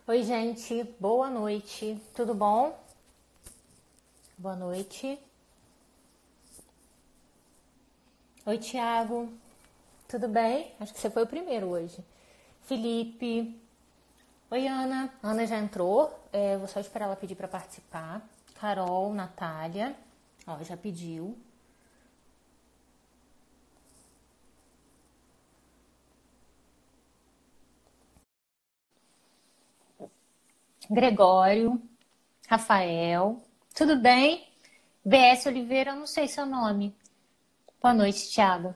Oi, gente, boa noite, tudo bom? Boa noite. Oi, Thiago, tudo bem? Acho que você foi o primeiro hoje. Felipe. Oi, Ana. Ana já entrou, vou só esperar ela pedir para participar. Carol, Natália, ó, já pediu. Gregório, Rafael, tudo bem? BS Oliveira, eu não sei seu nome. Boa noite, Thiago.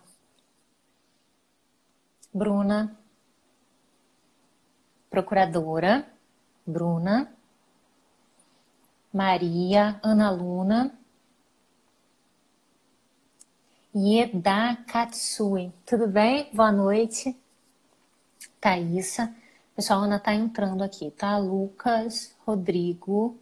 Bruna, procuradora. Bruna, Maria, Ana Luna, Ieda Katsui. Tudo bem? Boa noite. Thaísa. Pessoal, a Ana tá entrando aqui, tá? Lucas, Rodrigo.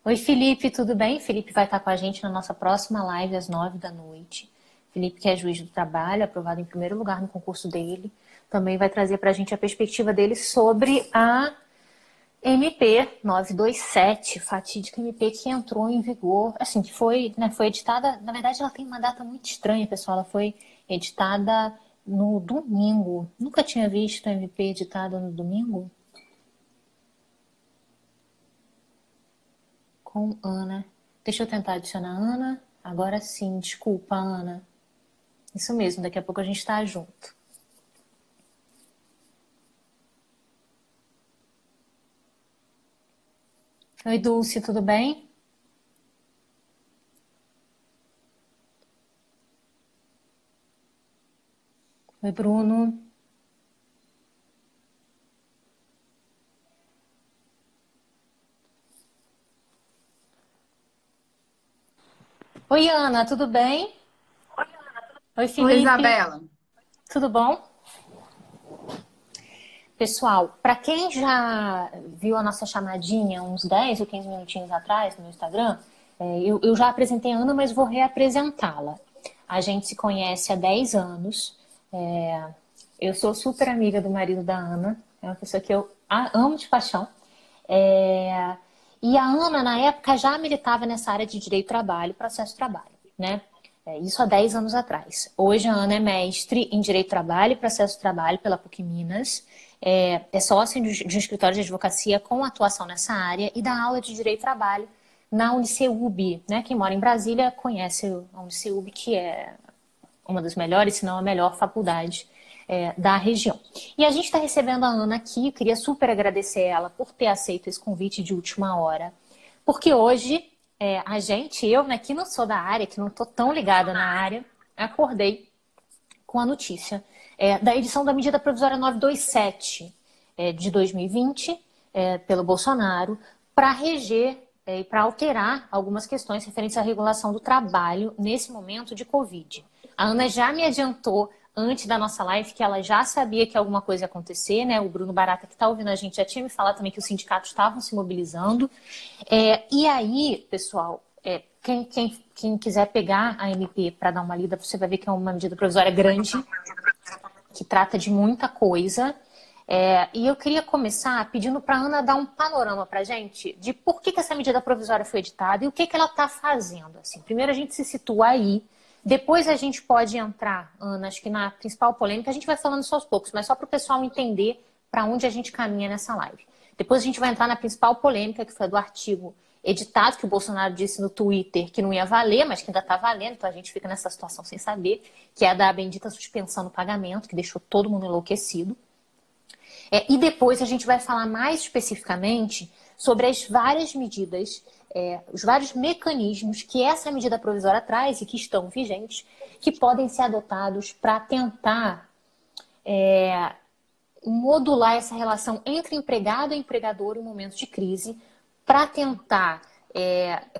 Oi, Felipe, tudo bem? Felipe vai estar com a gente na nossa próxima live às 9 da noite. Felipe, que é juiz do trabalho, aprovado em primeiro lugar no concurso dele, também vai trazer para a gente a perspectiva dele sobre a MP 927, fatídica MP que entrou em vigor, assim, que foi, né, foi editada, na verdade ela tem uma data muito estranha, pessoal, ela foi editada no domingo. Nunca tinha visto a MP editada no domingo? Com Ana. Deixa eu tentar adicionar a Ana. Agora sim, desculpa, Ana. Isso mesmo, daqui a pouco a gente tá junto. Oi, Dulce, tudo bem? Oi, Bruno. Oi, Ana, tudo bem? Oi, Oi, Felipe. Isabela. Tudo bom? Pessoal, para quem já viu a nossa chamadinha uns 10 ou 15 minutinhos atrás no meu Instagram, eu já apresentei a Ana, mas vou reapresentá-la. A gente se conhece há 10 anos. Eu sou super amiga do marido da Ana, é uma pessoa que eu amo de paixão. É, e a Ana, na época, já militava nessa área de direito do trabalho, processo de trabalho, né? Isso há 10 anos atrás. Hoje a Ana é mestre em direito do trabalho e processo de trabalho pela PUC Minas. É sócia de um escritório de advocacia com atuação nessa área e dá aula de direito do trabalho na Uniceub, né? Quem mora em Brasília conhece a Uniceub, que é uma das melhores, se não a melhor faculdade da região. E a gente está recebendo a Ana aqui, eu queria super agradecer ela por ter aceito esse convite de última hora, porque hoje a gente, eu, né, que não sou da área, que não estou tão ligada na área, acordei com a notícia da edição da medida provisória 927 de 2020 pelo Bolsonaro para reger e para alterar algumas questões referentes à regulação do trabalho nesse momento de Covid. A Ana já me adiantou antes da nossa live que ela já sabia que alguma coisa ia acontecer, né? O Bruno Barata, que está ouvindo a gente, já tinha me falado também que os sindicatos estavam se mobilizando. E aí, pessoal, quem quiser pegar a MP para dar uma lida, você vai ver que é uma medida provisória grande, que trata de muita coisa. E eu queria começar pedindo para a Ana dar um panorama para a gente de por que essa medida provisória foi editada e o que ela está fazendo. Assim, primeiro a gente se situa aí, depois a gente pode entrar, Ana, acho que na principal polêmica, a gente vai falando só aos poucos, mas só para o pessoal entender para onde a gente caminha nessa live. Depois a gente vai entrar na principal polêmica, que foi a do artigo editado, que o Bolsonaro disse no Twitter que não ia valer, mas que ainda está valendo, então a gente fica nessa situação sem saber, que é a da bendita suspensão do pagamento, que deixou todo mundo enlouquecido. E depois a gente vai falar mais especificamente sobre as várias medidas, os vários mecanismos que essa medida provisória traz e que estão vigentes, que podem ser adotados para tentar modular essa relação entre empregado e empregador em momentos de crise, para tentar,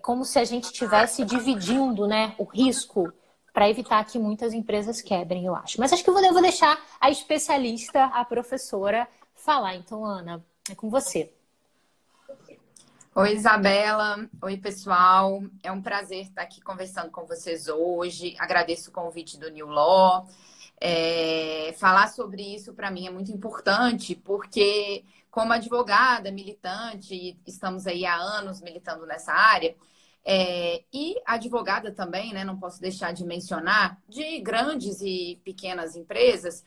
como se a gente estivesse dividindo, né, o risco para evitar que muitas empresas quebrem, eu acho. Mas acho que eu vou deixar a especialista, a professora, falar. Então, Ana, é com você. Oi, Isabela. Oi, pessoal. É um prazer estar aqui conversando com vocês hoje. Agradeço o convite do New Law. Falar sobre isso para mim é muito importante, porque como advogada, militante, estamos aí há anos militando nessa área, e advogada também, né? Não posso deixar de mencionar, de grandes e pequenas empresas,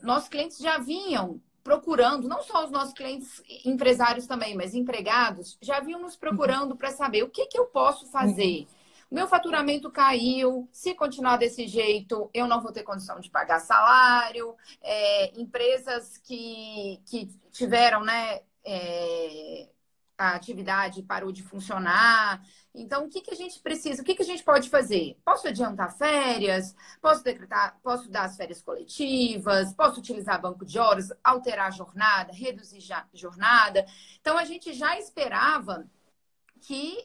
nossos clientes já vinham procurando, não só os nossos clientes empresários também, mas empregados, já vinham nos procurando para saber o que eu posso fazer. O meu faturamento caiu, se continuar desse jeito, eu não vou ter condição de pagar salário. Empresas que tiveram, né, a atividade parou de funcionar. Então, o que a gente precisa? O que a gente pode fazer? Posso adiantar férias? Posso dar as férias coletivas? Posso utilizar banco de horas? Alterar a jornada? Reduzir a jornada? Então, a gente já esperava que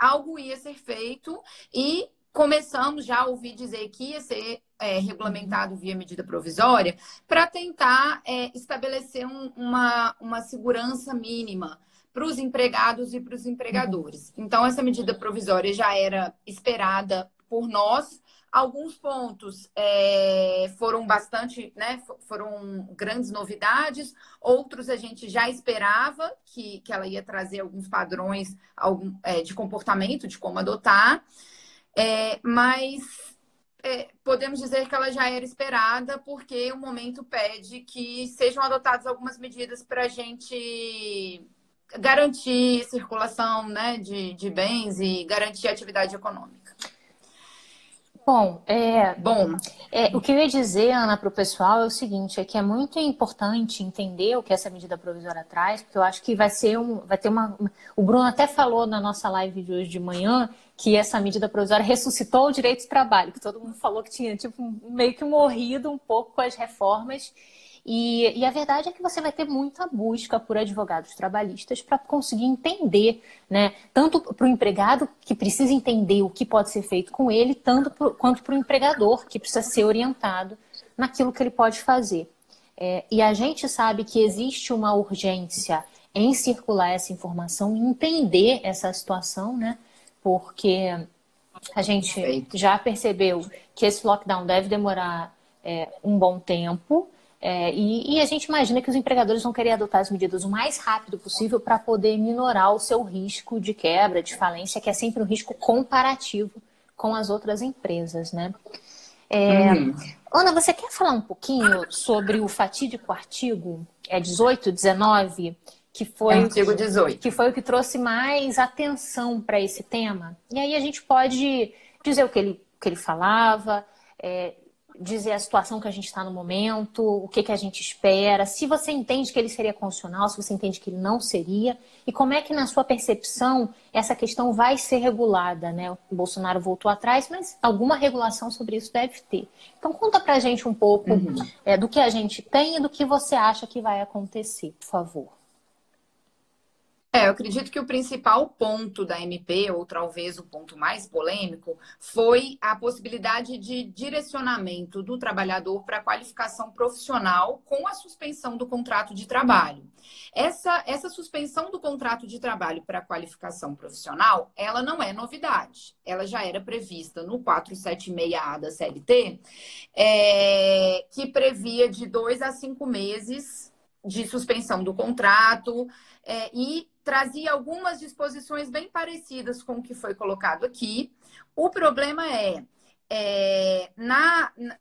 algo ia ser feito e começamos já a ouvir dizer que ia ser regulamentado via medida provisória para tentar estabelecer uma segurança mínima para os empregados e para os empregadores. Então, essa medida provisória já era esperada por nós. Alguns pontos foram bastante, né? Foram grandes novidades. Outros a gente já esperava que ela ia trazer alguns padrões de comportamento, de como adotar. Mas podemos dizer que ela já era esperada porque o momento pede que sejam adotadas algumas medidas para a gente garantir circulação, né, de bens e garantir a atividade econômica. Bom, o que eu ia dizer, Ana, para o pessoal é o seguinte, é que é muito importante entender o que essa medida provisória traz, porque eu acho que vai ter uma... O Bruno até falou na nossa live de hoje de manhã que essa medida provisória ressuscitou o direito de trabalho, que todo mundo falou que tinha meio que morrido um pouco com as reformas. E a verdade é que você vai ter muita busca por advogados trabalhistas para conseguir entender, né? Tanto para o empregado, que precisa entender o que pode ser feito com ele, quanto para o empregador, que precisa ser orientado naquilo que ele pode fazer. E a gente sabe que existe uma urgência em circular essa informação, em entender essa situação, né? Porque a gente já percebeu que esse lockdown deve demorar um bom tempo. E a gente imagina que os empregadores vão querer adotar as medidas o mais rápido possível para poder minorar o seu risco de quebra, de falência, que é sempre um risco comparativo com as outras empresas, né? Ana, você quer falar um pouquinho sobre o fatídico artigo 18, 19, que foi, artigo 18. Que foi o que trouxe mais atenção para esse tema? E aí a gente pode dizer o que ele falava, dizer a situação que a gente está no momento, o que a gente espera, se você entende que ele seria constitucional, se você entende que ele não seria, e como é que, na sua percepção, essa questão vai ser regulada, né? O Bolsonaro voltou atrás, mas alguma regulação sobre isso deve ter. Então, conta pra gente um pouco do que a gente tem e do que você acha que vai acontecer, por favor. Eu acredito que o principal ponto da MP, ou talvez o ponto mais polêmico, foi a possibilidade de direcionamento do trabalhador para a qualificação profissional com a suspensão do contrato de trabalho. Essa suspensão do contrato de trabalho para a qualificação profissional, ela não é novidade. Ela já era prevista no 476A da CLT, que previa de 2 a 5 meses de suspensão do contrato e trazia algumas disposições bem parecidas com o que foi colocado aqui. O problema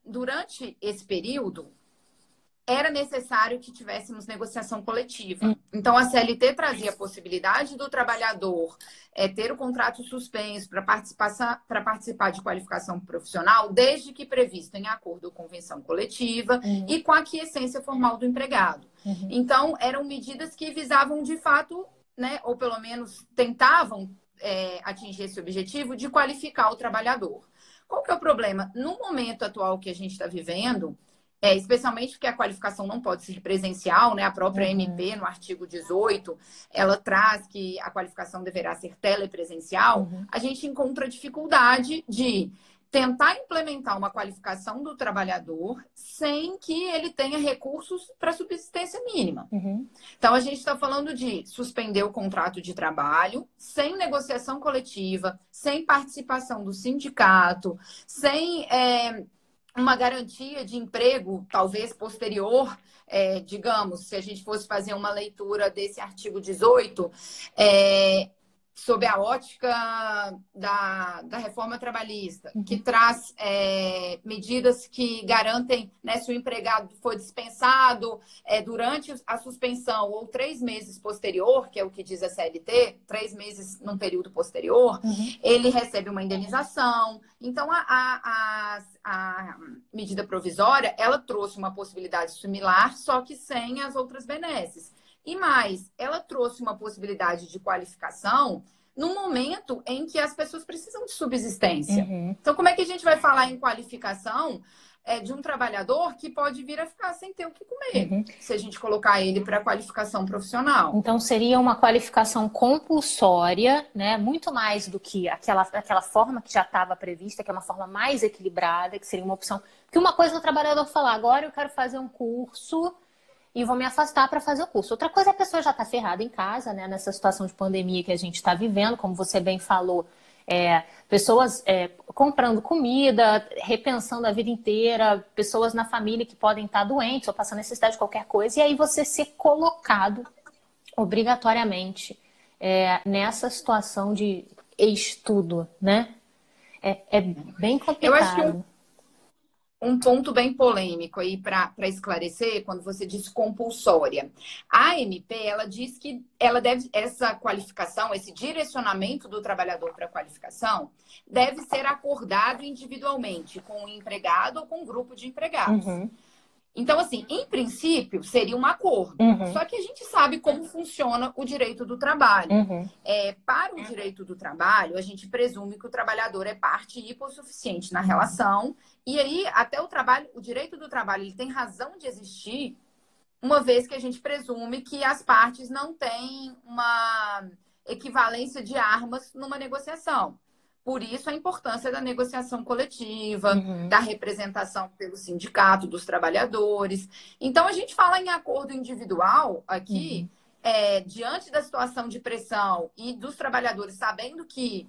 durante esse período, era necessário que tivéssemos negociação coletiva. Então, a CLT trazia a possibilidade do trabalhador ter o contrato suspenso para participar de qualificação profissional, desde que previsto em acordo ou convenção coletiva e com a aquiescência formal do empregado. Então, eram medidas que visavam, de fato, né, ou pelo menos tentavam atingir esse objetivo de qualificar o trabalhador. Qual que é o problema? No momento atual que a gente está vivendo, especialmente porque a qualificação não pode ser presencial, né? A própria MP, no artigo 18, ela traz que a qualificação deverá ser telepresencial. A gente encontra dificuldade de tentar implementar uma qualificação do trabalhador sem que ele tenha recursos para subsistência mínima. Então, a gente está falando de suspender o contrato de trabalho sem negociação coletiva, sem participação do sindicato, sem uma garantia de emprego, talvez posterior, digamos, se a gente fosse fazer uma leitura desse artigo 18, sob a ótica da reforma trabalhista, que traz medidas que garantem, né, se o empregado for dispensado durante a suspensão ou 3 meses posterior, que é o que diz a CLT, 3 meses num período posterior, ele recebe uma indenização. Então, a medida provisória, ela trouxe uma possibilidade similar, só que sem as outras benesses. E mais, ela trouxe uma possibilidade de qualificação no momento em que as pessoas precisam de subsistência. Então, como é que a gente vai falar em qualificação de um trabalhador que pode vir a ficar sem ter o que comer, se a gente colocar ele para qualificação profissional? Então, seria uma qualificação compulsória, né? Muito mais do que aquela forma que já estava prevista, que é uma forma mais equilibrada, que seria uma opção. Porque uma coisa é o trabalhador falar, agora eu quero fazer um curso e vou me afastar para fazer o curso. Outra coisa é a pessoa já está ferrada em casa, né? Nessa situação de pandemia que a gente está vivendo, como você bem falou, pessoas comprando comida, repensando a vida inteira, pessoas na família que podem estar doentes ou passando necessidade de qualquer coisa, e aí você ser colocado obrigatoriamente nessa situação de estudo, né? É bem complicado. Eu acho que um ponto bem polêmico aí para esclarecer, quando você diz compulsória. A MP, ela diz que essa qualificação, esse direcionamento do trabalhador para a qualificação, deve ser acordado individualmente com o empregado ou com um grupo de empregados. Então, assim, em princípio, seria um acordo. Só que a gente sabe como funciona o direito do trabalho. Para o direito do trabalho, a gente presume que o trabalhador é parte hipossuficiente na relação. E aí, até o direito do trabalho, ele tem razão de existir, uma vez que a gente presume que as partes não têm uma equivalência de armas numa negociação. Por isso, a importância da negociação coletiva, da representação pelo sindicato, dos trabalhadores. Então, a gente fala em acordo individual aqui, diante da situação de pressão e dos trabalhadores, sabendo que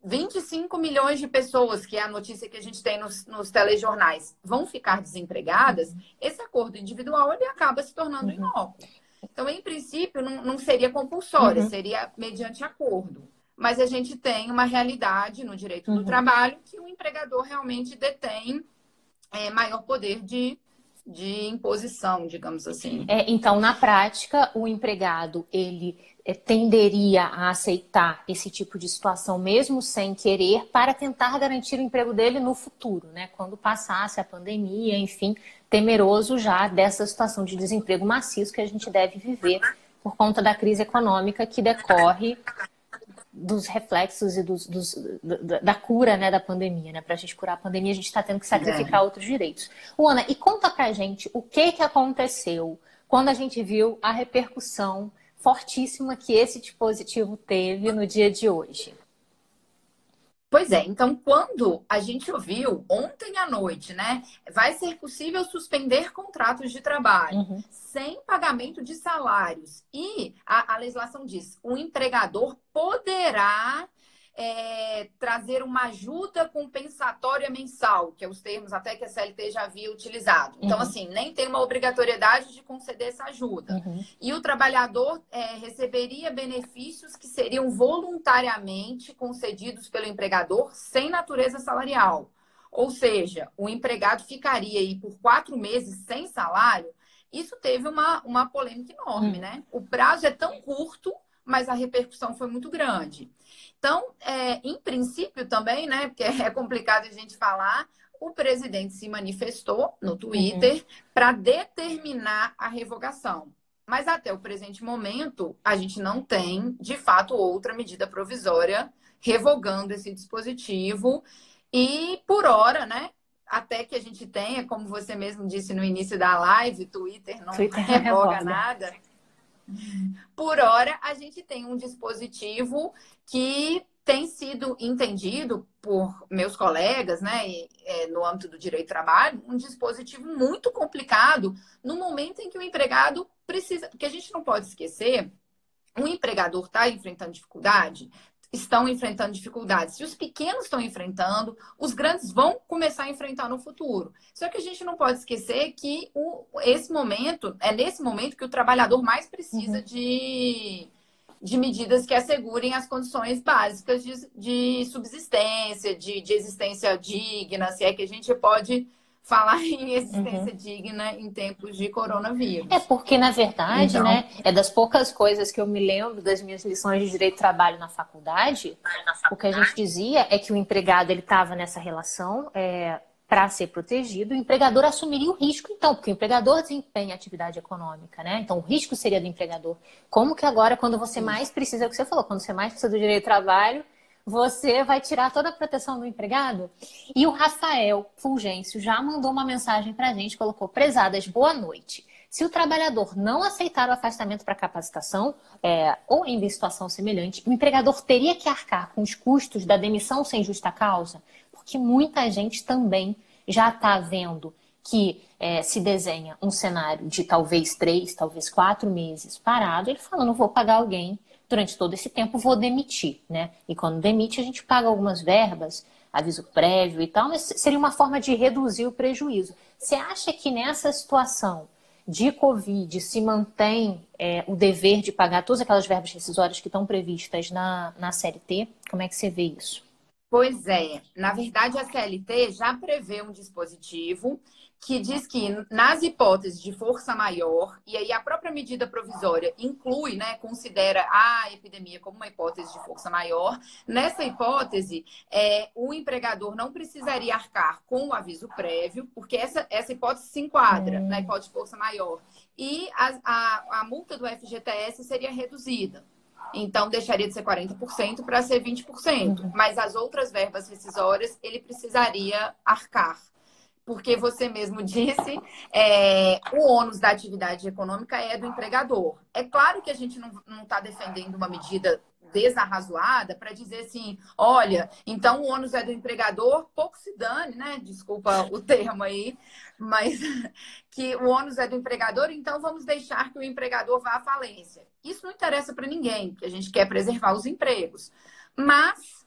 25 milhões de pessoas, que é a notícia que a gente tem nos telejornais, vão ficar desempregadas, esse acordo individual ele acaba se tornando inócuo. Então, em princípio, não seria compulsória, seria mediante acordo. Mas a gente tem uma realidade no direito do trabalho que o empregador realmente detém maior poder de imposição, digamos assim. Então, na prática, o empregado, ele tenderia a aceitar esse tipo de situação, mesmo sem querer, para tentar garantir o emprego dele no futuro, né? Quando passasse a pandemia, enfim, temeroso já dessa situação de desemprego maciço que a gente deve viver por conta da crise econômica que decorre dos reflexos e da cura, né, da pandemia, né? Para a gente curar a pandemia, a gente está tendo que sacrificar outros direitos. Ana, e conta pra gente o que aconteceu quando a gente viu a repercussão fortíssima que esse dispositivo teve no dia de hoje. Pois é, então quando a gente ouviu ontem à noite, né, vai ser possível suspender contratos de trabalho sem pagamento de salários e a legislação diz, o empregador poderá trazer uma ajuda compensatória mensal, que é os termos até que a CLT já havia utilizado. Então, assim, nem tem uma obrigatoriedade de conceder essa ajuda. E o trabalhador receberia benefícios que seriam voluntariamente concedidos pelo empregador sem natureza salarial. Ou seja, o empregado ficaria aí por 4 meses sem salário. Isso teve uma polêmica enorme, né? O prazo é tão curto, mas a repercussão foi muito grande. Então, em princípio também, né, porque é complicado a gente falar, o presidente se manifestou no Twitter para determinar a revogação. Mas até o presente momento, a gente não tem, de fato, outra medida provisória revogando esse dispositivo. E, por hora, né, até que a gente tenha, como você mesmo disse no início da live, Twitter não revoga nada. Por hora, a gente tem um dispositivo que tem sido entendido por meus colegas, né, no âmbito do direito do trabalho, um dispositivo muito complicado no momento em que o empregado precisa... Porque a gente não pode esquecer, o empregador está enfrentando dificuldade, estão enfrentando dificuldades. Se os pequenos estão enfrentando, os grandes vão começar a enfrentar no futuro. Só que a gente não pode esquecer que esse momento, é nesse momento que o trabalhador mais precisa de medidas que assegurem as condições básicas de subsistência, de existência digna, se é que a gente pode falar em existência digna em tempos de coronavírus. É porque, na verdade, Então, né, é das poucas coisas que eu me lembro das minhas lições de direito do trabalho na faculdade, o que a gente dizia é que o empregado ele estava nessa relação para ser protegido, o empregador assumiria o risco, então, porque o empregador desempenha atividade econômica, né? Então, o risco seria do empregador. Como que agora, quando você mais precisa, é o que você falou, quando você mais precisa do direito do trabalho, você vai tirar toda a proteção do empregado? E o Rafael Fulgêncio já mandou uma mensagem para a gente, colocou: prezadas, boa noite. Se o trabalhador não aceitar o afastamento para capacitação, ou ainda em situação semelhante, o empregador teria que arcar com os custos da demissão sem justa causa? Porque muita gente também já está vendo que se desenha um cenário de talvez 3, talvez 4 meses parado, ele fala: não vou pagar alguém durante todo esse tempo, vou demitir, né? E quando demite, a gente paga algumas verbas, aviso prévio e tal, mas seria uma forma de reduzir o prejuízo. Você acha que nessa situação de Covid se mantém o dever de pagar todas aquelas verbas rescisórias que estão previstas na CLT? Como é que você vê isso? pois é, na verdade a CLT já prevê um dispositivo que diz que nas hipóteses de força maior, e aí a própria medida provisória inclui, né, considera a epidemia como uma hipótese de força maior, nessa hipótese o empregador não precisaria arcar com o aviso prévio, porque essa hipótese se enquadra na hipótese de força maior, e a multa do FGTS seria reduzida. Então, deixaria de ser 40% para ser 20%. Mas as outras verbas rescisórias, ele precisaria arcar. Porque você mesmo disse, o ônus da atividade econômica é do empregador. É claro que a gente não está defendendo uma medida desarrazoada para dizer assim, olha, então o ônus é do empregador, pouco se dane, né? Desculpa o termo aí, mas que o ônus é do empregador, então vamos deixar que o empregador vá à falência. Isso não interessa para ninguém, porque a gente quer preservar os empregos. Mas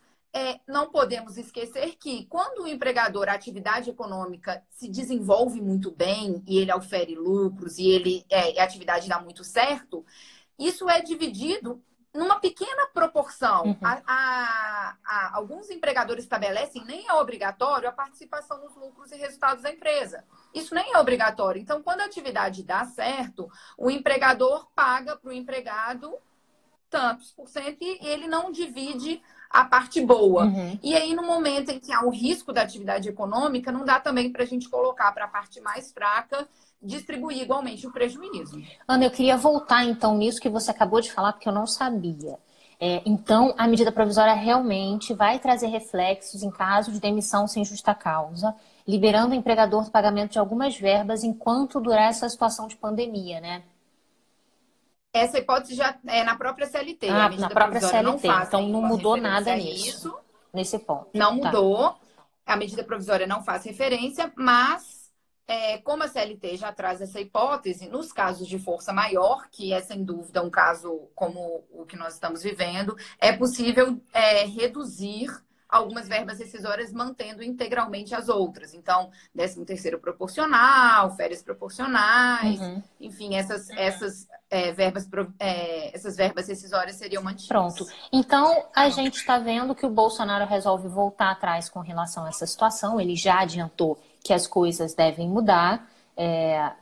não podemos esquecer que quando o empregador, a atividade econômica se desenvolve muito bem e ele ofere lucros e a atividade dá muito certo, isso é dividido numa pequena proporção. Alguns empregadores estabelecem, nem é obrigatório, a participação nos lucros e resultados da empresa. Isso nem é obrigatório. Então, quando a atividade dá certo, o empregador paga para o empregado tantos por cento e ele não divide a parte boa. E aí, no momento em que há o risco da atividade econômica, não dá também para a gente colocar para a parte mais fraca distribuir igualmente o prejuízo. Ana, eu queria voltar então nisso que você acabou de falar, porque eu não sabia. Então, a medida provisória realmente vai trazer reflexos em caso de demissão sem justa causa, liberando o empregador do pagamento de algumas verbas enquanto durar essa situação de pandemia, né? Essa hipótese já é na própria CLT. Ah, a medida na própria provisória CLT. não faz Então, não mudou nada nisso. Nesse ponto. Não mudou. A medida provisória não faz referência, mas como a CLT já traz essa hipótese, nos casos de força maior, que é sem dúvida um caso como o que nós estamos vivendo, é possível reduzir algumas verbas rescisórias mantendo integralmente as outras. Então, 13º proporcional, férias proporcionais, enfim, essas verbas rescisórias seriam mantidas. Pronto. Então, a gente está vendo que o Bolsonaro resolve voltar atrás com relação a essa situação. Ele já adiantou que as coisas devem mudar.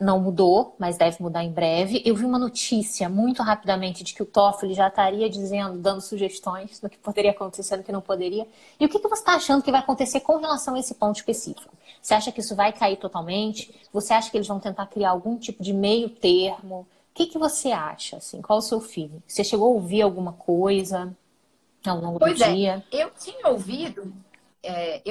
Não mudou, mas deve mudar em breve. Eu vi uma notícia muito rapidamente de que o Toffoli já estaria dando sugestões do que poderia acontecer, do que não poderia. E o que você está achando que vai acontecer com relação a esse ponto específico? Você acha que isso vai cair totalmente? Você acha que eles vão tentar criar algum tipo de meio termo? O que você acha? Assim, qual é o seu feeling? Você chegou a ouvir alguma coisa ao longo do dia? Eu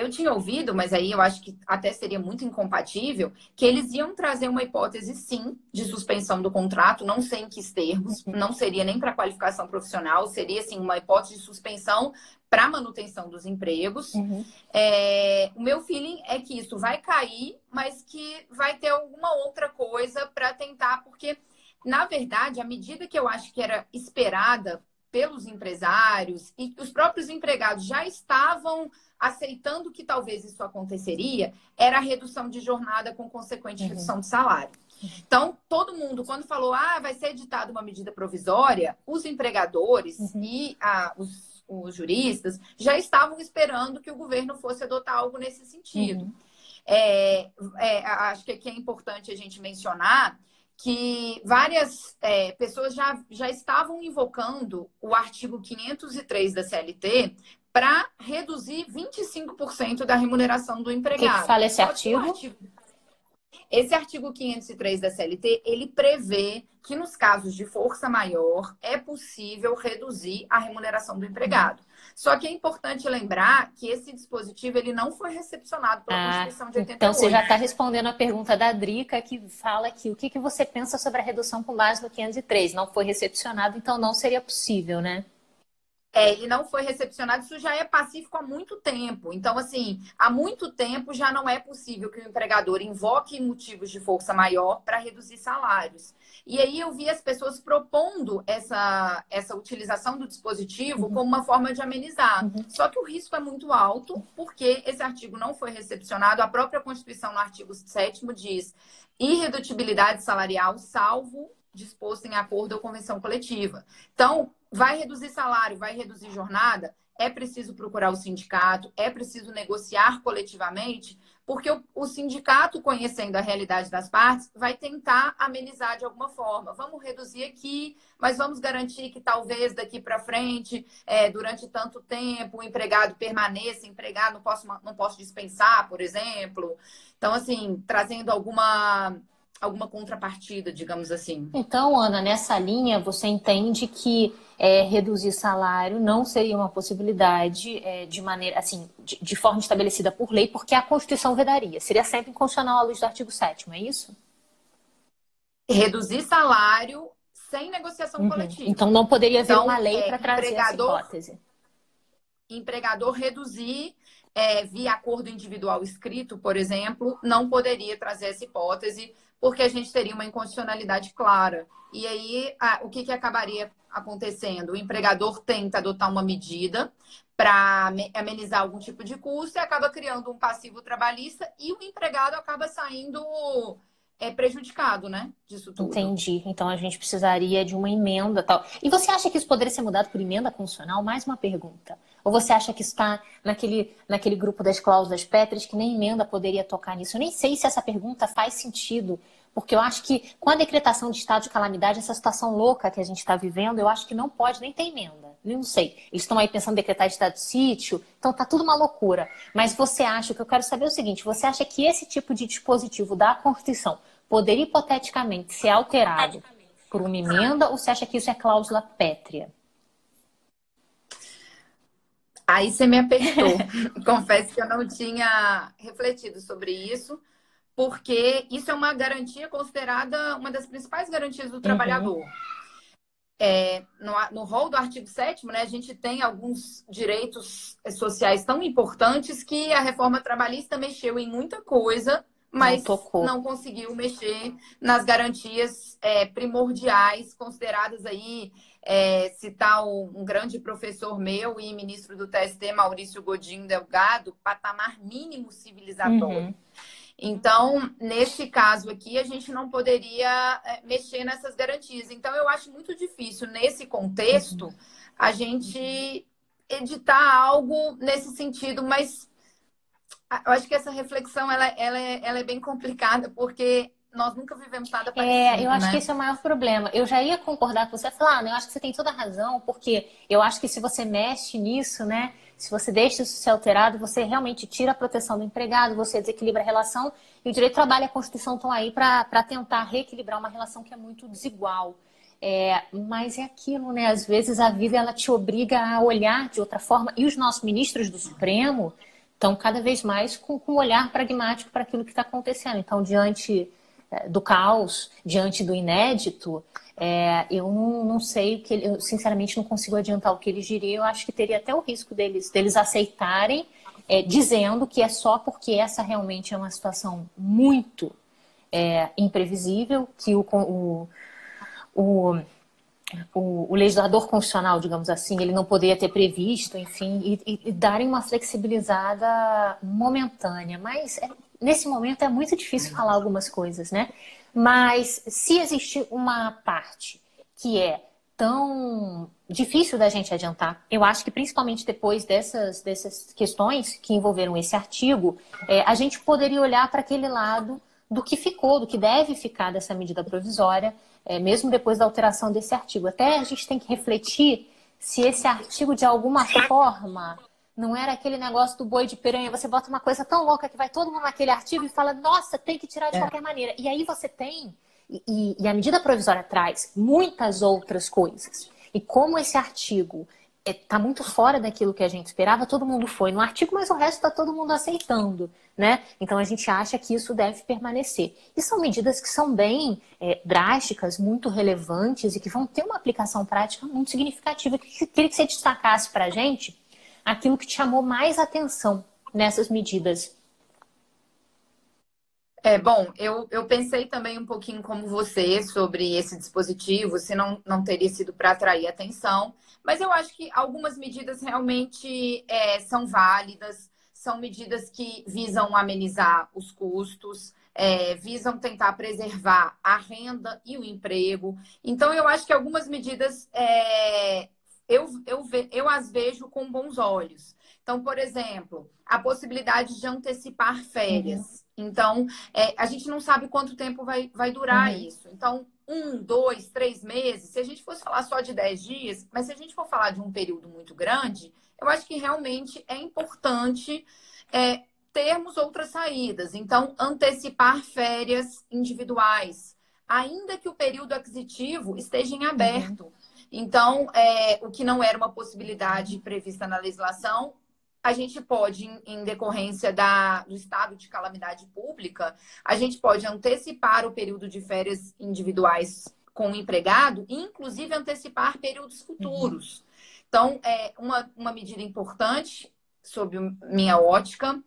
tinha ouvido, mas aí eu acho que até seria muito incompatível, que eles iam trazer uma hipótese, sim, de suspensão do contrato, não sei em que termos, não seria nem para qualificação profissional, seria, assim, uma hipótese de suspensão para manutenção dos empregos. O meu feeling é que isso vai cair, mas que vai ter alguma outra coisa para tentar, porque, na verdade, a medida que eu acho que era esperada pelos empresários e os próprios empregados já estavam aceitando que talvez isso aconteceria, era a redução de jornada com consequente redução de salário. Então, todo mundo, quando falou, vai ser editada uma medida provisória, os empregadores e os juristas já estavam esperando que o governo fosse adotar algo nesse sentido. Acho que aqui é importante a gente mencionar que várias pessoas já estavam invocando o artigo 503 da CLT para reduzir 25% da remuneração do empregado. O que fala esse artigo? Esse artigo 503 da CLT, ele prevê que nos casos de força maior é possível reduzir a remuneração do empregado. Só que é importante lembrar que esse dispositivo ele não foi recepcionado pela Constituição de 88. Então você já está respondendo a pergunta da Drica, que fala que o que você pensa sobre a redução com base no 503. Não foi recepcionado, então não seria possível, né? Ele não foi recepcionado, isso já é pacífico há muito tempo. Então, assim, há muito tempo já não é possível que o empregador invoque motivos de força maior para reduzir salários. E aí eu vi as pessoas propondo essa utilização do dispositivo como uma forma de amenizar. Só que o risco é muito alto, porque esse artigo não foi recepcionado. A própria Constituição, no artigo 7º, diz irredutibilidade salarial, salvo disposto em acordo ou convenção coletiva. Então, vai reduzir salário, vai reduzir jornada, é preciso procurar o sindicato, é preciso negociar coletivamente, porque o sindicato, conhecendo a realidade das partes, vai tentar amenizar de alguma forma. Vamos reduzir aqui, mas vamos garantir que talvez daqui para frente, durante tanto tempo, o empregado permaneça empregado, não posso dispensar, por exemplo. Então, assim, trazendo alguma contrapartida, digamos assim. Então, Ana, nessa linha, você entende que reduzir salário não seria uma possibilidade de maneira, assim, de forma estabelecida por lei, porque a Constituição vedaria. Seria sempre inconstitucional à luz do artigo 7º, é isso? Reduzir salário sem negociação coletiva. Então, não poderia haver uma lei para trazer essa hipótese. Empregador reduzir via acordo individual escrito, por exemplo, não poderia trazer essa hipótese, porque a gente teria uma inconstitucionalidade clara. E aí, o que acabaria acontecendo? O empregador tenta adotar uma medida para amenizar algum tipo de custo e acaba criando um passivo trabalhista e o empregado acaba saindo prejudicado, né, disso tudo. Entendi. Então, a gente precisaria de uma emenda tal. E você acha que isso poderia ser mudado por emenda constitucional? Mais uma pergunta. Ou você acha que está naquele grupo das cláusulas pétreas que nem emenda poderia tocar nisso? Eu nem sei se essa pergunta faz sentido, porque eu acho que com a decretação de estado de calamidade, essa situação louca que a gente está vivendo, eu acho que não pode nem ter emenda. Eu não sei. Eles estão aí pensando em decretar estado de sítio, então tá tudo uma loucura. Mas você acha, o que eu quero saber é o seguinte, você acha que esse tipo de dispositivo da Constituição poderia hipoteticamente ser alterado por uma emenda, ou você acha que isso é cláusula pétrea? Aí você me apertou. Confesso que eu não tinha refletido sobre isso, porque isso é uma garantia considerada uma das principais garantias do trabalhador. No rol do artigo 7º, né, a gente tem alguns direitos sociais tão importantes que a reforma trabalhista mexeu em muita coisa, mas não conseguiu mexer nas garantias primordiais, consideradas aí, citar um grande professor meu e ministro do TST, Maurício Godinho Delgado, patamar mínimo civilizatório. Então, nesse caso aqui, a gente não poderia mexer nessas garantias. Então, eu acho muito difícil, nesse contexto, a gente editar algo nesse sentido, mas eu acho que essa reflexão ela é bem complicada, porque nós nunca vivemos nada parecido, eu acho que esse é o maior problema. Eu já ia concordar com você, falar, eu acho que você tem toda a razão, porque eu acho que se você mexe nisso, né, se você deixa isso ser alterado, você realmente tira a proteção do empregado, você desequilibra a relação, e o direito do trabalho e a Constituição estão aí para tentar reequilibrar uma relação que é muito desigual. Mas é aquilo, né? Às vezes a vida ela te obriga a olhar de outra forma, e os nossos ministros do Supremo estão cada vez mais com um olhar pragmático para aquilo que está acontecendo. Então, diante do caos, diante do inédito, eu não sei, eu sinceramente não consigo adiantar o que eles diriam. Eu acho que teria até o risco deles aceitarem, dizendo que é só porque essa realmente é uma situação muito imprevisível, que o legislador constitucional, digamos assim, ele não poderia ter previsto, enfim, e darem uma flexibilizada momentânea. Mas nesse momento é muito difícil falar algumas coisas, né? Mas se existe uma parte que é tão difícil da gente adiantar, eu acho que principalmente depois dessas questões que envolveram esse artigo, a gente poderia olhar para aquele lado do que ficou, do que deve ficar dessa medida provisória, mesmo depois da alteração desse artigo. Até a gente tem que refletir se esse artigo, de alguma forma, não era aquele negócio do boi de piranha. Você bota uma coisa tão louca que vai todo mundo naquele artigo e fala, nossa, tem que tirar de qualquer maneira. E aí você tem, e a medida provisória traz muitas outras coisas. E como esse artigo está muito fora daquilo que a gente esperava, todo mundo foi no artigo, mas o resto está todo mundo aceitando, né? Então a gente acha que isso deve permanecer. E são medidas que são bem drásticas, muito relevantes e que vão ter uma aplicação prática muito significativa. Queria que você destacasse para a gente aquilo que te chamou mais atenção nessas medidas. Bom, eu pensei também um pouquinho como você sobre esse dispositivo, se não teria sido para atrair atenção, mas eu acho que algumas medidas realmente são válidas, são medidas que visam amenizar os custos, visam tentar preservar a renda e o emprego. Então, eu acho que algumas medidas eu as vejo com bons olhos. Então, por exemplo, a possibilidade de antecipar férias. Então, a gente não sabe quanto tempo vai durar isso. Então, 1, 2, 3 meses, se a gente fosse falar só de 10 dias, mas se a gente for falar de um período muito grande, eu acho que realmente é importante termos outras saídas. Então, antecipar férias individuais, ainda que o período aquisitivo esteja em aberto. Então, o que não era uma possibilidade prevista na legislação, a gente pode, em decorrência do estado de calamidade pública, a gente pode antecipar o período de férias individuais com o empregado e, inclusive, antecipar períodos futuros. Então, uma medida importante, sob minha ótica.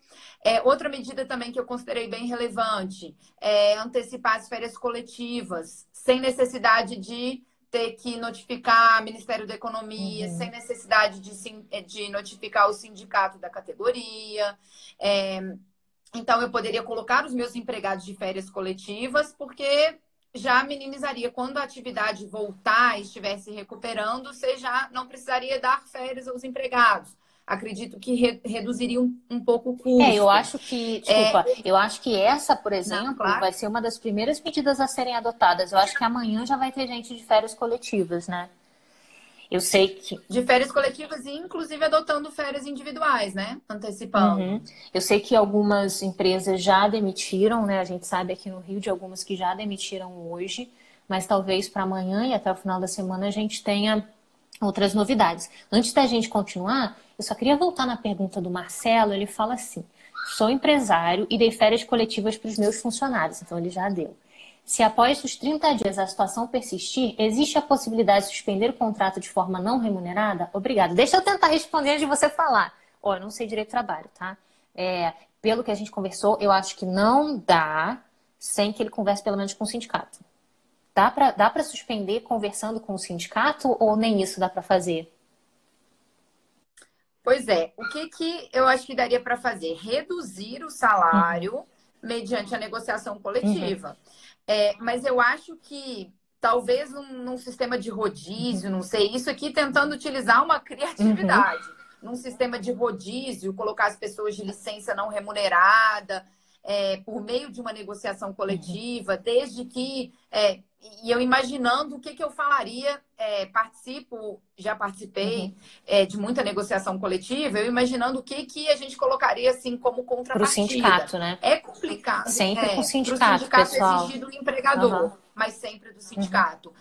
Outra medida também que eu considerei bem relevante é antecipar as férias coletivas, sem necessidade de ter que notificar o Ministério da Economia, sem necessidade de notificar o sindicato da categoria. Então, eu poderia colocar os meus empregados de férias coletivas, porque já minimizaria quando a atividade voltar e estivesse recuperando, você já não precisaria dar férias aos empregados. Acredito que reduziria um pouco o custo. Eu acho que, eu acho que essa, por exemplo, claro, vai ser uma das primeiras medidas a serem adotadas. Eu acho que amanhã já vai ter gente de férias coletivas, né? Eu sei que... De férias coletivas e, inclusive, adotando férias individuais, né? Antecipando. Eu sei que algumas empresas já demitiram, né? A gente sabe aqui no Rio de algumas que já demitiram hoje, mas talvez para amanhã e até o final da semana a gente tenha outras novidades. Antes da gente continuar, eu só queria voltar na pergunta do Marcelo. Ele fala assim: sou empresário e dei férias coletivas para os meus funcionários. Então ele já deu. Se após os 30 dias a situação persistir, existe a possibilidade de suspender o contrato de forma não remunerada? Obrigada. Deixa eu tentar responder antes de você falar. Eu não sei direito do trabalho, tá? Pelo que a gente conversou, eu acho que não dá sem que ele converse pelo menos com o sindicato. Dá para suspender conversando com o sindicato ou nem isso dá para fazer? Pois o que eu acho que daria para fazer? Reduzir o salário mediante a negociação coletiva. Mas eu acho que talvez num sistema de rodízio, não sei, isso aqui tentando utilizar uma criatividade. Num sistema de rodízio, colocar as pessoas de licença não remunerada, por meio de uma negociação coletiva, desde que... E eu imaginando o que eu falaria, já participei de muita negociação coletiva, eu imaginando o que a gente colocaria assim como contrapartida. Para o sindicato, né? É complicado. Sempre com o sindicato, para o sindicato pessoal. exigir do empregador, mas sempre do sindicato.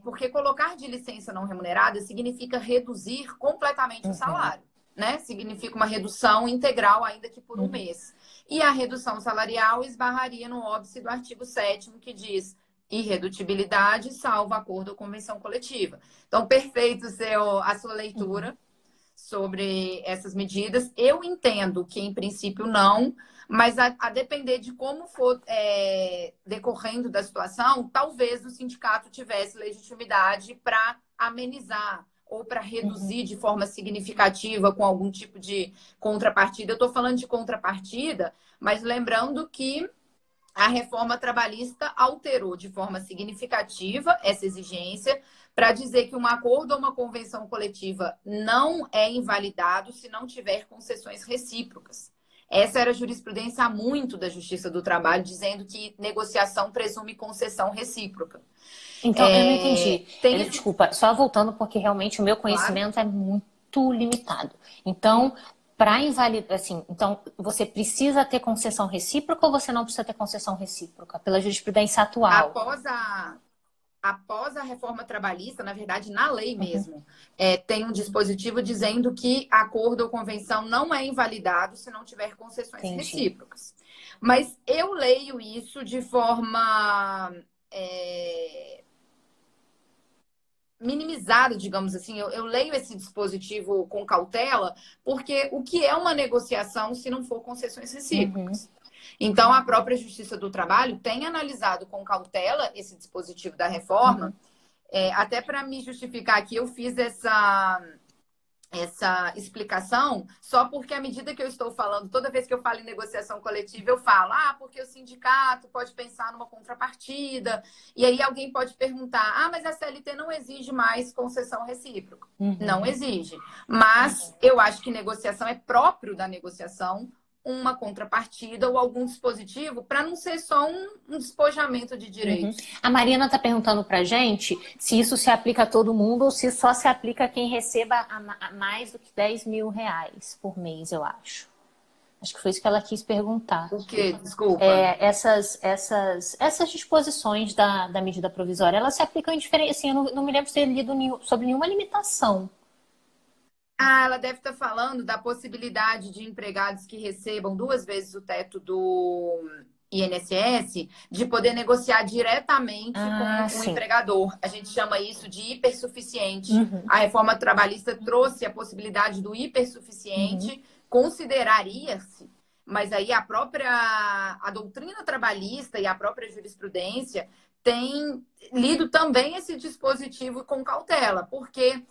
Porque colocar de licença não remunerada significa reduzir completamente o salário, né? Significa uma redução integral, ainda que por um mês. E a redução salarial esbarraria no óbice do artigo 7º, que diz: irredutibilidade, salvo acordo ou convenção coletiva. Então, perfeito a sua leitura sobre essas medidas. Eu entendo que, em princípio, não, Mas a depender de como for decorrendo da situação, talvez o sindicato tivesse legitimidade para amenizar ou para reduzir de forma significativa com algum tipo de contrapartida. Eu estou falando de contrapartida, mas lembrando que a reforma trabalhista alterou de forma significativa essa exigência para dizer que um acordo ou uma convenção coletiva não é invalidado se não tiver concessões recíprocas. Essa era a jurisprudência há muito da Justiça do Trabalho, dizendo que negociação presume concessão recíproca. Então, eu não entendi. Tem... Desculpa, só voltando, porque realmente o meu conhecimento é muito limitado. Então, para invalidar, assim, então você precisa ter concessão recíproca ou você não precisa ter concessão recíproca pela jurisprudência atual? Após a reforma trabalhista, na verdade, na lei mesmo, tem um dispositivo dizendo que acordo ou convenção não é invalidado se não tiver concessões recíprocas. Mas eu leio isso de forma minimizada, digamos assim. Eu leio esse dispositivo com cautela, porque o que é uma negociação se não for concessões recíprocas? Então, a própria Justiça do Trabalho tem analisado com cautela esse dispositivo da reforma. Até para me justificar aqui, eu fiz essa explicação só porque, à medida que eu estou falando, toda vez que eu falo em negociação coletiva, eu falo, porque o sindicato pode pensar numa contrapartida. E aí alguém pode perguntar, mas a CLT não exige mais concessão recíproca. Não exige. Mas eu acho que negociação é próprio da negociação uma contrapartida ou algum dispositivo para não ser só um despojamento de direitos. A Marina está perguntando para a gente se isso se aplica a todo mundo ou se só se aplica a quem receba a mais do que 10 mil reais por mês, eu acho. Acho que foi isso que ela quis perguntar. O quê? Desculpa. Essas disposições da medida provisória, elas se aplicam em diferente... Assim, eu não me lembro de ter lido sobre nenhuma limitação. Ela deve estar falando da possibilidade de empregados que recebam 2 vezes o teto do INSS de poder negociar diretamente com o empregador. A gente chama isso de hipersuficiente. A reforma trabalhista trouxe a possibilidade do hipersuficiente, consideraria-se, mas aí a doutrina trabalhista e a própria jurisprudência tem lido também esse dispositivo com cautela, porque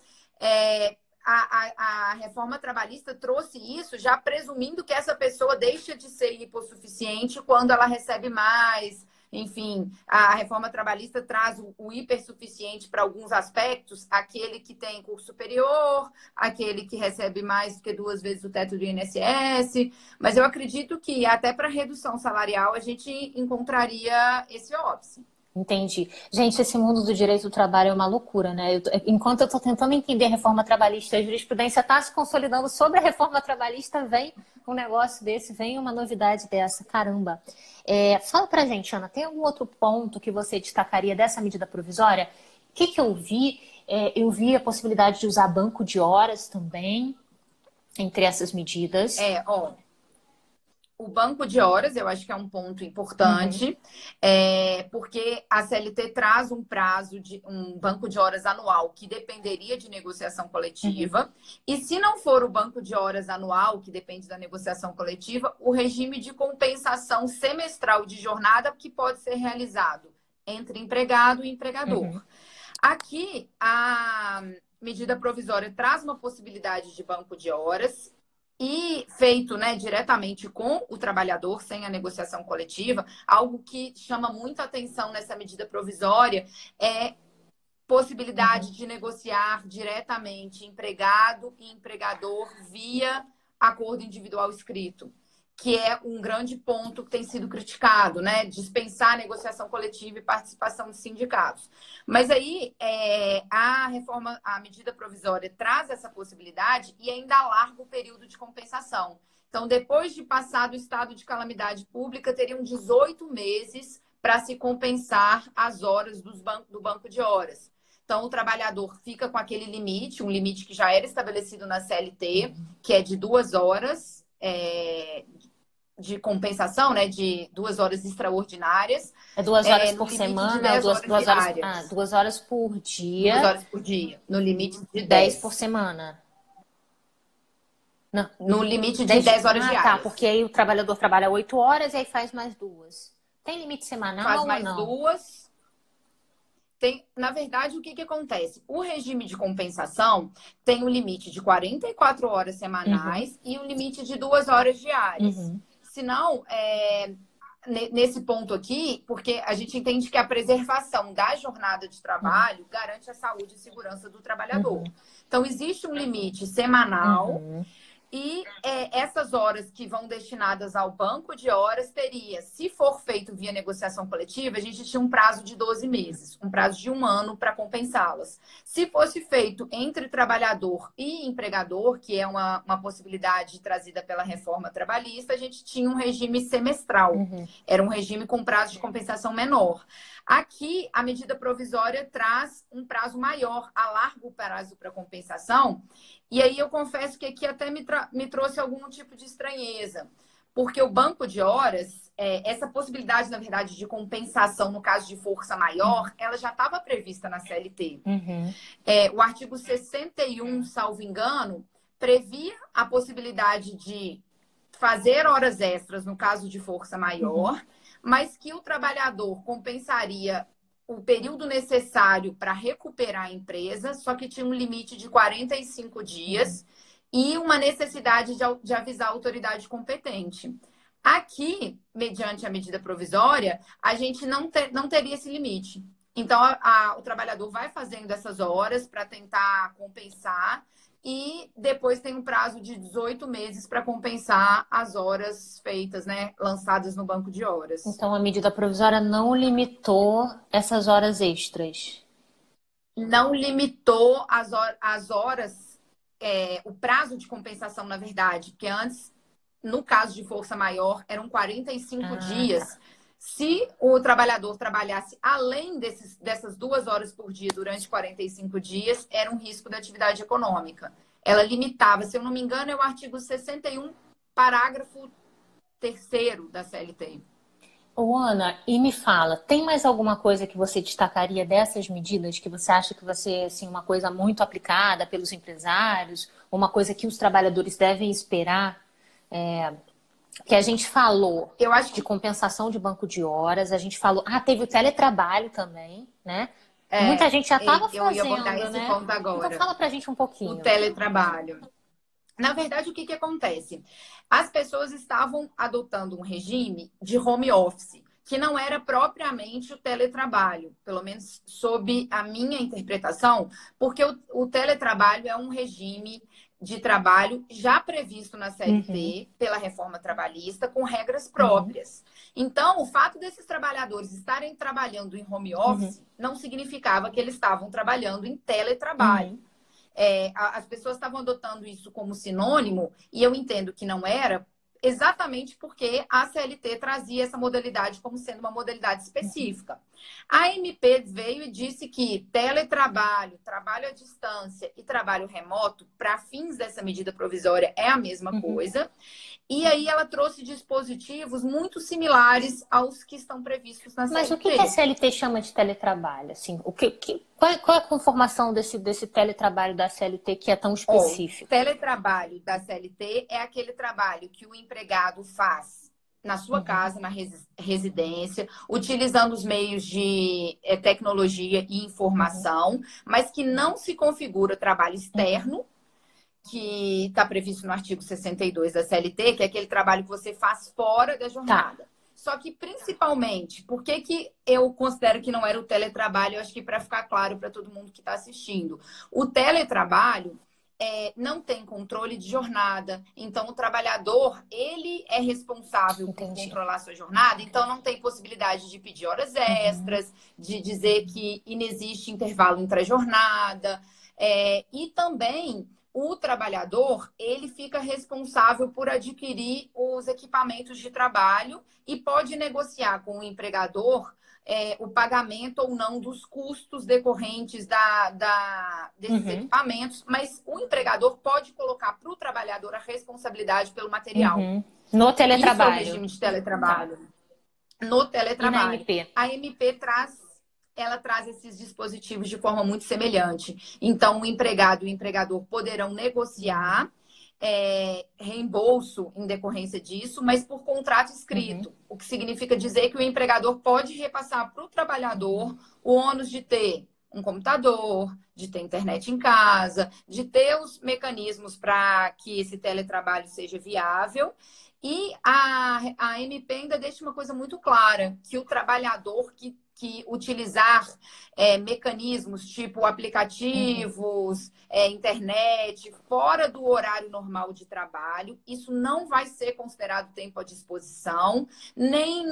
a reforma trabalhista trouxe isso já presumindo que essa pessoa deixa de ser hipossuficiente quando ela recebe mais. Enfim, a reforma trabalhista traz o hipersuficiente para alguns aspectos, aquele que tem curso superior, aquele que recebe mais do que 2 vezes o teto do INSS. Mas eu acredito que até para redução salarial a gente encontraria esse óbice. Entendi. Gente, esse mundo do direito do trabalho é uma loucura, né? Enquanto eu estou tentando entender a reforma trabalhista, a jurisprudência está se consolidando sobre a reforma trabalhista, vem um negócio desse, vem uma novidade dessa. Caramba. Fala pra gente, Ana, tem algum outro ponto que você destacaria dessa medida provisória? O que eu vi? Eu vi a possibilidade de usar banco de horas também, entre essas medidas. O banco de horas, eu acho que é um ponto importante, porque a CLT traz um prazo de um banco de horas anual que dependeria de negociação coletiva. E se não for o banco de horas anual, que depende da negociação coletiva, o regime de compensação semestral de jornada que pode ser realizado entre empregado e empregador. Aqui, a medida provisória traz uma possibilidade de banco de horas e feito, né, diretamente com o trabalhador, sem a negociação coletiva. Algo que chama muita atenção nessa medida provisória é possibilidade de negociar diretamente empregado e empregador via acordo individual escrito, que é um grande ponto que tem sido criticado, né? Dispensar a negociação coletiva e participação de sindicatos. Mas aí a medida provisória traz essa possibilidade e ainda alarga o período de compensação. Então, depois de passado o estado de calamidade pública, teriam 18 meses para se compensar as horas do banco de horas. Então, o trabalhador fica com aquele limite, um limite que já era estabelecido na CLT, que é de 2 horas de compensação, né? De 2 horas extraordinárias. 2 horas por semana ou 2 horas por dia? 2 horas por dia, no limite de 10 por semana. Não, No limite de 10 horas tá, diárias. porque aí o trabalhador trabalha 8 horas e aí faz mais 2. Tem limite Faz semanal ou mais não? 2. Na verdade, o que que acontece? O regime de compensação tem um limite de 44 horas Uhum, semanais e um limite de 2 horas diárias. uhum, Senão, nesse ponto aqui, porque a gente entende que a preservação da jornada de uhum, trabalho garante a saúde e segurança do trabalhador. uhum, Então, existe um limite semanal uhum, e essas horas que vão destinadas ao banco de horas teria, se for feito via negociação coletiva, a gente tinha um prazo de 12 meses, um prazo de 1 ano para compensá-las. Se fosse feito entre trabalhador e empregador, que é uma possibilidade trazida pela reforma trabalhista, a gente tinha um regime semestral. uhum. Era um regime com prazo de compensação menor. Aqui, a medida provisória traz um prazo maior, alarga o prazo para compensação, e aí eu confesso que aqui até me trouxe algum tipo de estranheza, porque o banco de horas, essa possibilidade, na verdade, de compensação no caso de força maior, ela já estava prevista na CLT. Uhum, O artigo 61, salvo engano, previa a possibilidade de fazer horas extras no caso de força uhum, maior, mas que o trabalhador compensaria o período necessário para recuperar a empresa, só que tinha um limite de 45 uhum. dias e uma necessidade de avisar a autoridade competente. Aqui, mediante a medida provisória, a gente não teria esse limite. Então, o trabalhador vai fazendo essas horas para tentar compensar e depois tem um prazo de 18 meses para compensar as horas feitas, né, lançadas no banco de horas. Então a medida provisória não limitou essas horas extras. Não limitou as horas, o prazo de compensação, na verdade, porque antes, no caso de força maior, eram 45 Ah, tá. dias. Se o trabalhador trabalhasse além dessas 2 horas por dia durante 45 dias, era um risco da atividade econômica. Ela limitava, se eu não me engano, é o artigo 61, parágrafo 3º da CLT. Ô, Ana, e me fala, tem mais alguma coisa que você destacaria dessas medidas que você acha que vai ser assim, uma coisa muito aplicada pelos empresários, uma coisa que os trabalhadores devem esperar? É, que a gente falou Eu acho de que compensação de banco de horas, a gente falou, teve o teletrabalho também, né? Muita é, gente já estava eu ia abordar fazendo, esse né? ponto Então agora. fala pra gente um O pouquinho. teletrabalho. Na verdade, o que que acontece? As pessoas estavam adotando um regime de home office, que não era propriamente o teletrabalho, pelo menos sob a minha interpretação, porque o teletrabalho é um regime de trabalho já previsto na Uhum, CLT pela reforma trabalhista, com regras uhum, próprias. Então, o fato desses trabalhadores estarem trabalhando em home uhum, office não significava que eles estavam trabalhando em teletrabalho. uhum, As pessoas estavam adotando isso como sinônimo, e eu entendo que não era, exatamente porque a CLT trazia essa modalidade como sendo uma modalidade uhum, específica. A MP veio e disse que teletrabalho, trabalho à distância e trabalho remoto, para fins dessa medida provisória, é a mesma uhum. coisa. E aí ela trouxe dispositivos muito similares aos que estão previstos na Mas o que a CLT. CLT chama de teletrabalho? Assim, qual é a conformação desse teletrabalho da CLT que é tão O específico? teletrabalho da CLT é aquele trabalho que o empregado faz na sua Uhum, casa, na residência, utilizando os meios de tecnologia e uhum, informação, mas que não se configura trabalho uhum, externo, que está previsto no artigo 62 da CLT, que é aquele trabalho que você faz fora da tá. jornada. Só que, principalmente, por que que eu considero que não era o teletrabalho? Eu acho que para ficar claro para todo mundo que está assistindo. O teletrabalho não tem controle de jornada. Então, o trabalhador, ele é responsável por Entendi. controlar a sua jornada. Então, não tem possibilidade de pedir horas Uhum, extras, de dizer que inexiste intervalo entre a jornada. E também o trabalhador, ele fica responsável por adquirir os equipamentos de trabalho e pode negociar com o empregador o pagamento ou não dos custos decorrentes desses uhum, equipamentos, mas o empregador pode colocar para o trabalhador a responsabilidade pelo material. uhum. No Isso é o teletrabalho. regime de Tá. teletrabalho. No E na teletrabalho. MP? A MP ela traz esses dispositivos de forma muito semelhante. Então, o empregado e o empregador poderão Uhum, negociar reembolso em decorrência disso, mas por contrato escrito, Uhum. o que significa dizer que o empregador pode repassar para o trabalhador o ônus de ter um computador, de ter internet em casa, de ter os mecanismos para que esse teletrabalho seja viável. E a MP ainda deixa uma coisa muito clara, que o trabalhador que utilizar mecanismos tipo Uhum. aplicativos, internet, fora do horário normal de trabalho, isso não vai ser considerado tempo à disposição, nem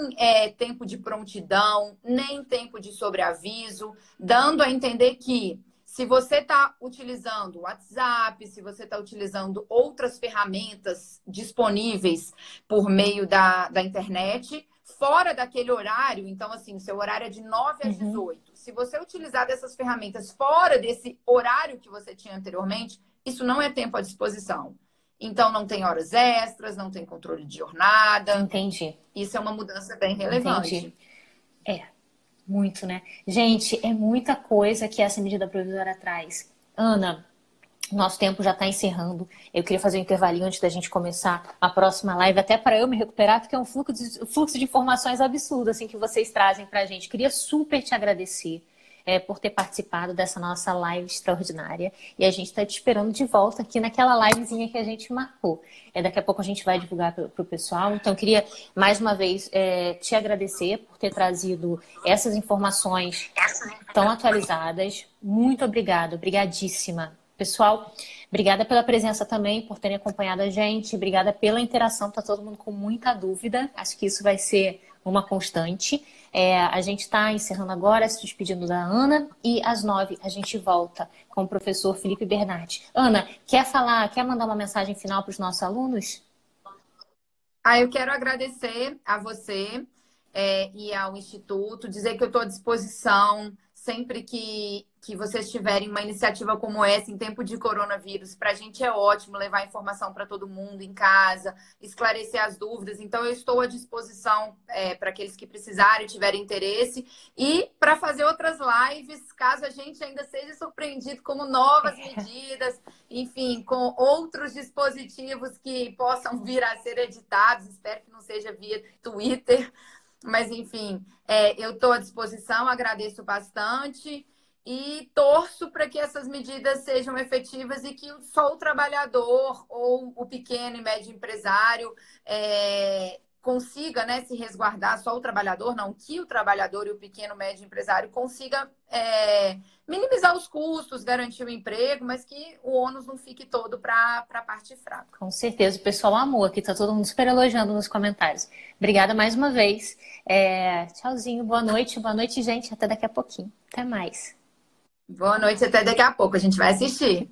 tempo de prontidão, nem tempo de sobreaviso, dando a entender que se você está utilizando o WhatsApp, se você está utilizando outras ferramentas disponíveis por meio da internet, fora daquele horário, então, assim, o seu horário é de 9 às Uhum. 18. Se você utilizar dessas ferramentas fora desse horário que você tinha anteriormente, isso não é tempo à disposição. Então, não tem horas extras, não tem controle de jornada. Entendi, Isso é uma mudança bem entendi. relevante. É, muito, né? Gente, é muita coisa que essa medida provisória traz. Ana, nosso tempo já está encerrando. Eu queria fazer um intervalinho antes da gente começar a próxima live, até para eu me recuperar, porque é um fluxo de informações absurdo assim, que vocês trazem para a gente. Queria super te agradecer por ter participado dessa nossa live extraordinária. E a gente está te esperando de volta aqui naquela livezinha que a gente marcou. Daqui a pouco a gente vai divulgar para o pessoal. Então, queria mais uma vez te agradecer por ter trazido essas informações tão atualizadas. Muito obrigada, obrigadíssima. Pessoal, obrigada pela presença também, por terem acompanhado a gente. Obrigada pela interação, tá todo mundo com muita dúvida. Acho que isso vai ser uma constante. A gente está encerrando agora, se despedindo da Ana, e às 9 a gente volta com o professor Felipe Bernardi. Ana, quer mandar uma mensagem final para os nossos alunos? Eu quero agradecer a você e ao Instituto, dizer que eu estou à disposição sempre que vocês tiverem uma iniciativa como essa em tempo de coronavírus. Para a gente é ótimo levar informação para todo mundo em casa, esclarecer as dúvidas. Então, eu estou à disposição para aqueles que precisarem, tiverem interesse. E para fazer outras lives, caso a gente ainda seja surpreendido com novas medidas, enfim, com outros dispositivos que possam vir a ser editados. Espero que não seja via Twitter. Mas, enfim, eu estou à disposição, agradeço bastante e torço para que essas medidas sejam efetivas e que só o trabalhador ou o pequeno e médio empresário consiga, né, se resguardar, só o trabalhador, não, que o trabalhador e o pequeno e médio empresário consiga minimizar os custos, garantir o emprego, mas que o ônus não fique todo para a parte fraca. Com certeza, o pessoal amou aqui, tá todo mundo super elogiando nos comentários. Obrigada mais uma vez. Tchauzinho, boa noite, gente. Até daqui a pouquinho. Até mais. Boa noite, até daqui a pouco. A gente vai assistir.